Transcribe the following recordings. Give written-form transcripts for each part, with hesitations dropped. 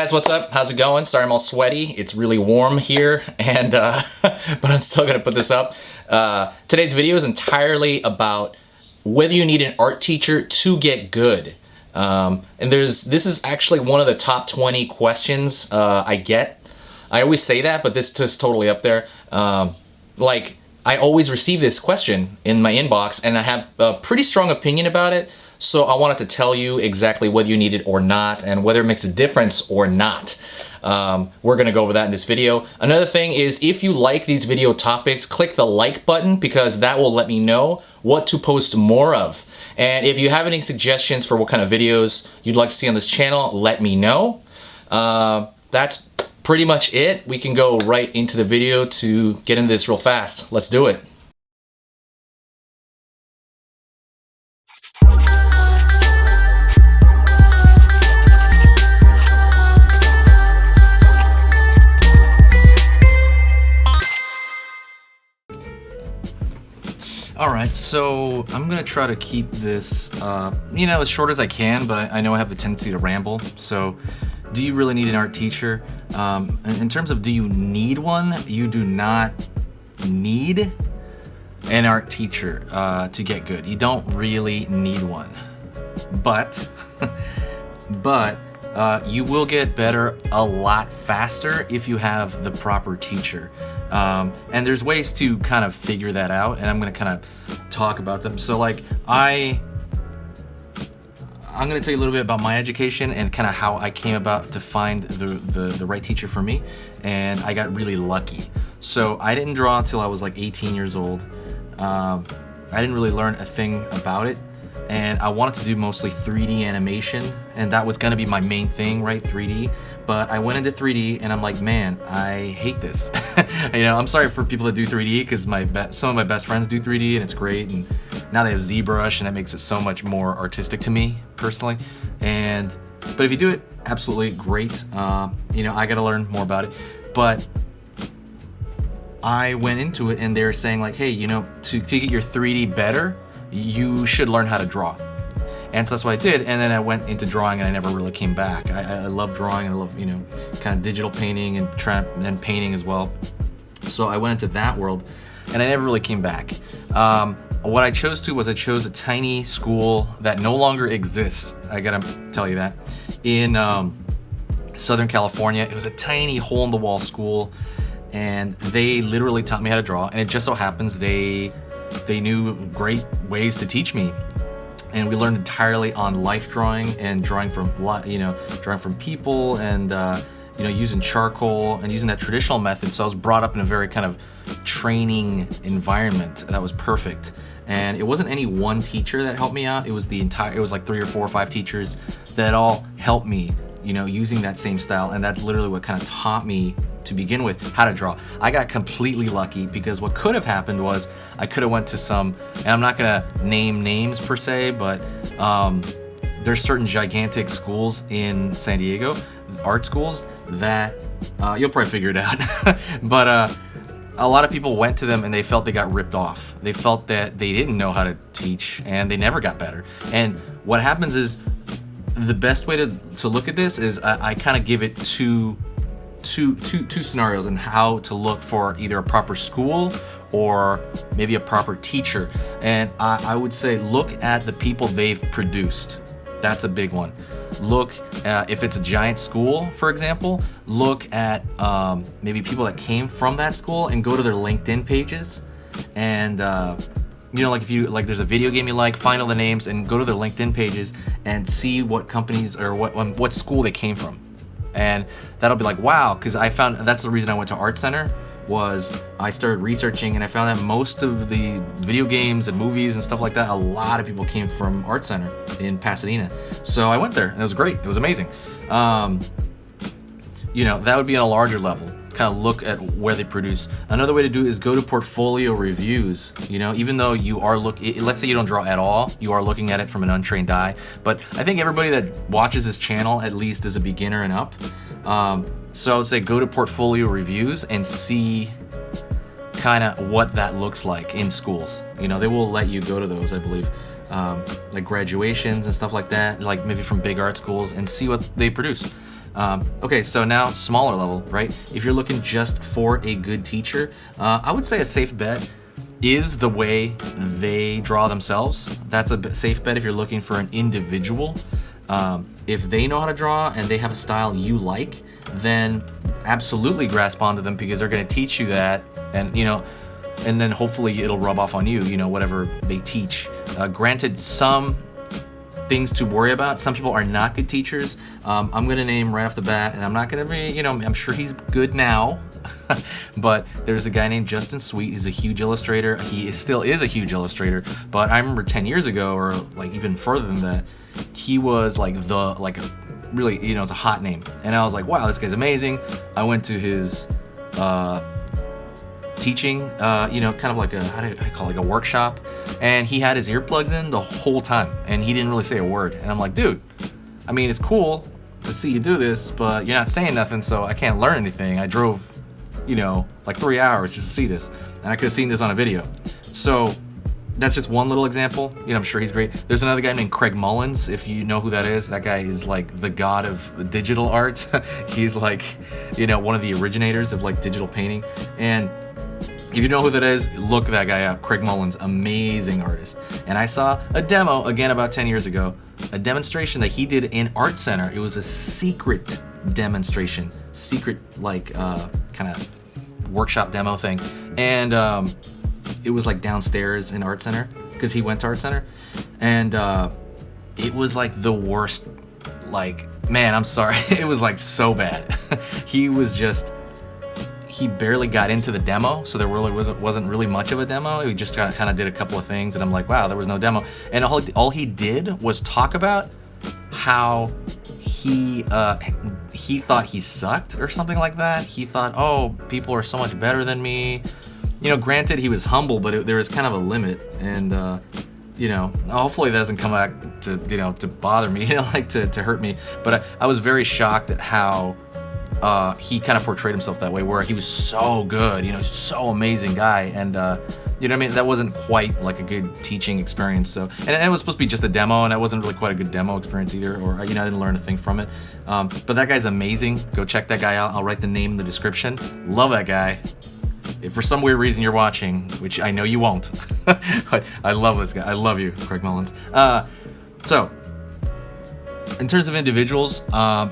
guys, what's up? How's it going? Sorry I'm all sweaty. It's really warm here, and but I'm still gonna put this up. Today's video is entirely about whether you need an art teacher to get good. And this is actually one of the top 20 questions I get. I always say that, but this is totally up there. Like, I always receive this question in my inbox, and I have a pretty strong opinion about it. So I wanted to tell you exactly whether you need it or not, and whether it makes a difference or not. We're gonna go over that in this video. Another thing is, if you like these video topics, click the like button, because that will let me know what to post more of. And if you have any suggestions for what kind of videos you'd like to see on this channel, let me know. That's pretty much it. We can go right into the video to get into this real fast. Let's do it. Alright, so I'm gonna try to keep this, as short as I can, but I know I have the tendency to ramble. So, do you really need an art teacher? In terms of do you need one, you do not need an art teacher to get good. You don't really need one. But, you will get better a lot faster if you have the proper teacher. And there's ways to kind of figure that out, and I'm going to kind of talk about them. So like I'm going to tell you a little bit about my education and kind of how I came about to find the right teacher for me, and I got really lucky. So I didn't draw until I was like 18 years old. I didn't really learn a thing about it, and I wanted to do mostly 3D animation, and that was going to be my main thing, right? 3D. But I went into 3D and I'm like, man, I hate this. I'm sorry for people that do 3D, because some of my best friends do 3D and it's great, and now they have ZBrush and that makes it so much more artistic to me personally. But if you do it, absolutely great. I got to learn more about it. But I went into it and they're saying like, hey, to get your 3D better, you should learn how to draw. And so that's what I did, and then I went into drawing and I never really came back. I love drawing, and I love, kind of digital painting and painting as well. So I went into that world and I never really came back. What I chose a tiny school that no longer exists. I gotta tell you that. In Southern California, it was a tiny hole-in-the-wall school, and they literally taught me how to draw, and it just so happens they knew great ways to teach me. And we learned entirely on life drawing and drawing from people, and using charcoal and using that traditional method. So I was brought up in a very kind of training environment that was perfect. And it wasn't any one teacher that helped me out. It was like 3 or 4 or 5 teachers that all helped me, using that same style. And that's literally what kind of taught me to begin with how to draw. I got completely lucky, because what could have happened was I could have went to some, and I'm not gonna name names per se, but there's certain gigantic schools in San Diego, art schools, that you'll probably figure it out. But a lot of people went to them and they felt they got ripped off. They felt that they didn't know how to teach, and they never got better. And what happens is, the best way to look at this is I kind of give it two scenarios and how to look for either a proper school or maybe a proper teacher. And I would say look at the people they've produced. That's a big one. Look, if it's a giant school, for example, look at maybe people that came from that school and go to their LinkedIn pages. And like if there's a video game you like, find all the names and go to their LinkedIn pages and see what companies or what school they came from. And that'll be like, wow, because I found that's the reason I went to Art Center, was I started researching and I found that most of the video games and movies and stuff like that, a lot of people came from Art Center in Pasadena. So I went there and it was great. It was amazing. That would be on a larger level. Kind of look at where they produce. Another way to do it is go to portfolio reviews. Even though you are let's say you don't draw at all, you are looking at it from an untrained eye. But I think everybody that watches this channel at least is a beginner and up. So I would say go to portfolio reviews and see kind of what that looks like in schools. They will let you go to those, I believe, like graduations and stuff like that, like maybe from big art schools, and see what they produce. Okay, so now smaller level, right? If you're looking just for a good teacher, I would say a safe bet is the way they draw themselves. That's a safe bet if you're looking for an individual. If they know how to draw and they have a style you like, then absolutely grasp onto them, because they're going to teach you that, and and then hopefully it'll rub off on you, whatever they teach. Granted, some things to worry about. Some people are not good teachers. I'm going to name right off the bat, and I'm not going to be, I'm sure he's good now, but there's a guy named Justin Sweet. He's a huge illustrator. He still is a huge illustrator, but I remember 10 years ago, or like even further than that, he was really, it's a hot name. And I was like, wow, this guy's amazing. I went to his teaching, kind of like how do I call it, like a workshop, and he had his earplugs in the whole time, and he didn't really say a word. And I'm like, dude, I mean, it's cool to see you do this, but you're not saying nothing, so I can't learn anything. I drove, like 3 hours just to see this, and I could have seen this on a video. So that's just one little example. I'm sure he's great. There's another guy named Craig Mullins, if you know who that is. That guy is like the god of digital art. He's like, one of the originators of like digital painting. And if you know who that is, look that guy up. Craig Mullins, amazing artist. And I saw a demo, again, about 10 years ago, a demonstration that he did in Art Center. It was a secret demonstration, secret kind of workshop demo thing. And it was like downstairs in Art Center, because he went to Art Center. And it was like the worst, man, I'm sorry. It was like so bad. He barely got into the demo, so there really wasn't really much of a demo. He just kind of did a couple of things, and I'm like, wow, there was no demo. And all he did was talk about how he thought he sucked or something like that. He thought, oh, people are so much better than me. Granted, he was humble, but there was kind of a limit, and hopefully that doesn't come back to to bother me, to hurt me. But I was very shocked at how he kind of portrayed himself that way, where he was so good, so amazing guy, and what I mean, that wasn't quite like a good teaching experience. So, and it was supposed to be just a demo, and that wasn't really quite a good demo experience either, or I didn't learn a thing from it. But that guy's amazing. Go check that guy out. I'll write the name in the description. Love that guy. If for some weird reason you're watching, which I know you won't, but I love this guy. I love you, Craig Mullins. So, in terms of individuals,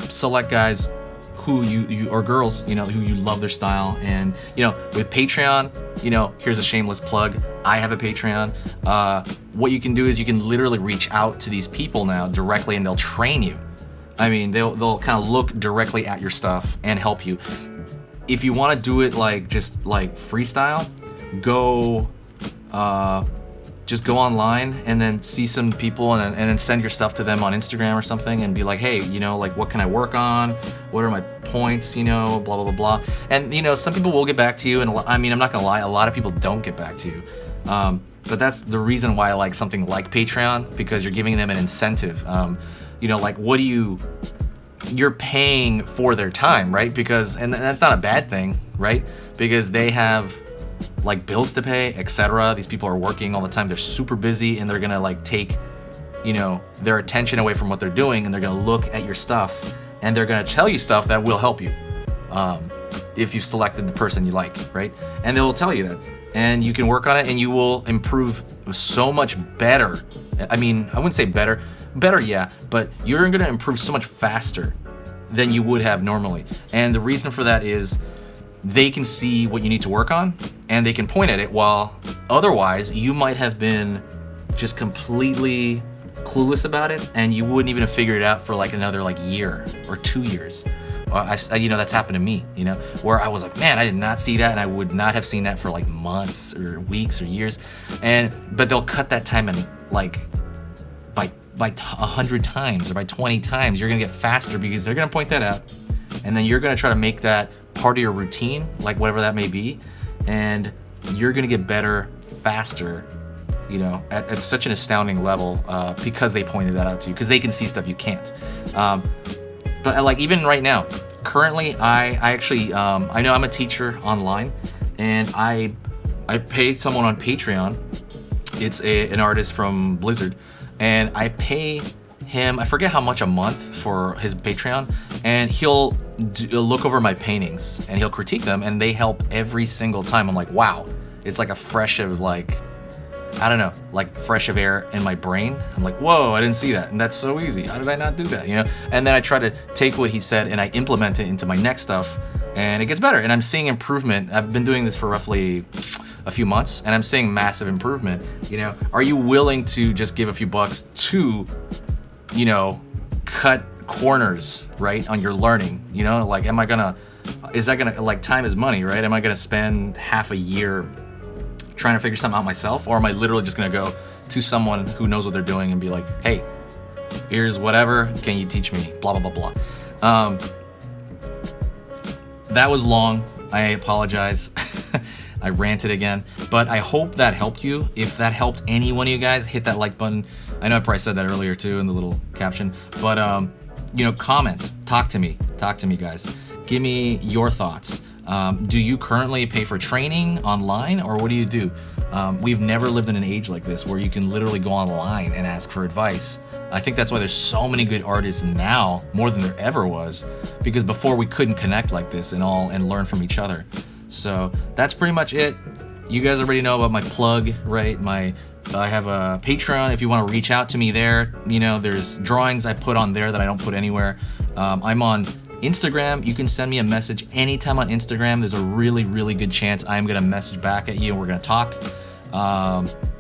select guys who you or girls, who you love their style. And with Patreon, here's a shameless plug. I have a Patreon. What you can do is you can literally reach out to these people now directly, and they'll train you. I mean, they'll kind of look directly at your stuff and help you. If you want to do it just freestyle, just go online and then see some people, and then send your stuff to them on Instagram or something, and be like, hey, what can I work on? What are my points? Blah, blah, blah, blah. And, some people will get back to you. And I mean, I'm not going to lie, a lot of people don't get back to you. But that's the reason why I like something like Patreon, because you're giving them an incentive. You're paying for their time, right? And that's not a bad thing, right? Because they have bills to pay, etc. These people are working all the time. They're super busy, and they're gonna take, their attention away from what they're doing, and they're gonna look at your stuff, and they're gonna tell you stuff that will help you, if you've selected the person you like, right? And they will tell you that, and you can work on it, and you will improve so much better. I mean, I wouldn't say better, yeah, but you're gonna improve so much faster than you would have normally. And the reason for that is they can see what you need to work on, and they can point at it, while otherwise you might have been just completely clueless about it, and you wouldn't even have figured it out for another year or 2 years. That's happened to me, where I was like, man, I did not see that, and I would not have seen that for months or weeks or years. But they'll cut that time in by 100 times or by 20 times. You're gonna get faster, because they're gonna point that out, and then you're gonna try to make that part of your routine, whatever that may be, and you're gonna get better faster, at such an astounding level, because they pointed that out to you, because they can see stuff you can't. But even right now, currently, I actually I know I'm a teacher online, and I pay someone on Patreon. It's an artist from Blizzard, and I pay him, I forget how much a month for his Patreon, and he'll look over my paintings and he'll critique them, and they help every single time. I'm like, wow, it's like a fresh of like, I don't know, like fresh of air in my brain. I'm like, whoa, I didn't see that, and that's so easy. How did I not do that, you know? And then I try to take what he said and I implement it into my next stuff, and it gets better, and I'm seeing improvement. I've been doing this for roughly a few months, and I'm seeing massive improvement. You know, are you willing to just give a few bucks to, you know, cut corners, right, on your learning? You know, like, is that gonna, like, time is money, right? Am I gonna spend half a year trying to figure something out myself, or am I literally just gonna go to someone who knows what they're doing and be like, hey, here's whatever, can you teach me, blah blah blah blah. That was long, I apologize. I ranted again, but I hope that helped you. If that helped any one of you guys, hit that like button. I know I probably said that earlier too in the little caption, but you know, comment, talk to me guys, give me your thoughts. Do you currently pay for training online, or what do you do? We've never lived in an age like this where you can literally go online and ask for advice. I think that's why there's so many good artists now, more than there ever was, because before we couldn't connect like this and learn from each other. So that's pretty much it. You guys already know about my plug, right? I have a Patreon if you want to reach out to me there. You know, there's drawings I put on there that I don't put anywhere. I'm on Instagram. You can send me a message anytime on Instagram. There's a really, really good chance I'm going to message back at you and we're going to talk.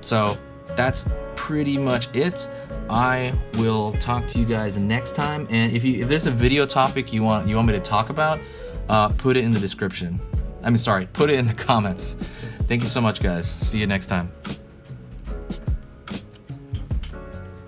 So that's pretty much it. I will talk to you guys next time. And if there's a video topic you want me to talk about, put it in the description. Put it in the comments. Thank you so much, guys. See you next time.